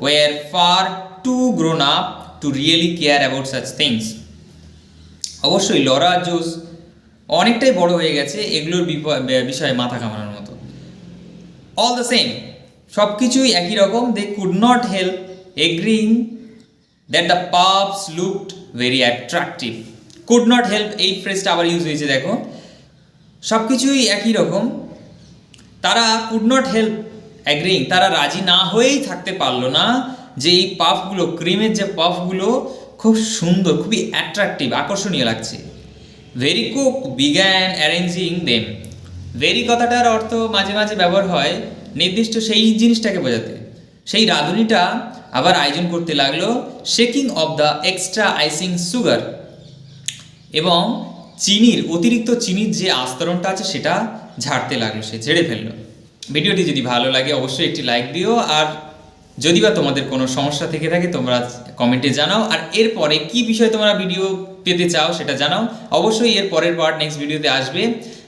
were far too grown up to really care about such things. অবশ্যই লরা আর জোস অনেকটাই বড় হয়ে গেছে এগুলোর বিষয়ে মাথা কামানোর মতো। অল দ্য সেম, সব কিছুই একই রকম। They could not help agreeing that the puffs looked very attractive. Could not help, এই ফ্রেজটা আবার ইউজ হয়েছে, দেখো সব কিছুই একই রকম। তারা কুড নট হেল্প অ্যাগ্রিং, তারা রাজি না হয়েই থাকতে পারলো না যে এই পাফগুলো, ক্রিমের যে পাফগুলো খুব সুন্দর, খুবই অ্যাট্রাকটিভ, আকর্ষণীয় লাগছে। Very cook began arranging them. Very কথাটার অর্থ মাঝে মাঝে ব্যবহার হয় নির্দিষ্ট সেই জিনিসটাকে বোঝাতে। সেই রাঁধুনিটা আবার আয়োজন করতে লাগলো shaking of the extra icing sugar, এবং চিনির, অতিরিক্ত চিনির যে আস্তরণটা আছে সেটা ঝাড়তে লাগলো, সে ঝেড়ে ফেললো। ভিডিওটি যদি ভালো লাগে অবশ্যই একটি লাইক দিও, আর যদি বা তোমাদের কোনো সমস্যা থেকে থাকে তোমরা কমেন্টে জানাও, আর এরপরে কি বিষয়ে তোমরা ভিডিও পেতে চাও সেটা জানাও। অবশ্যই এর পরের পার্ট নেক্সট ভিডিওতে আসবে।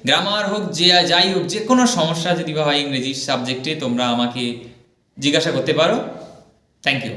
গ্রামার হোক, যাই হোক, যে কোনো সমস্যা যদি বা হয় ইংরেজি সাবজেক্টে তোমরা আমাকে জিজ্ঞাসা করতে পারো। Thank you.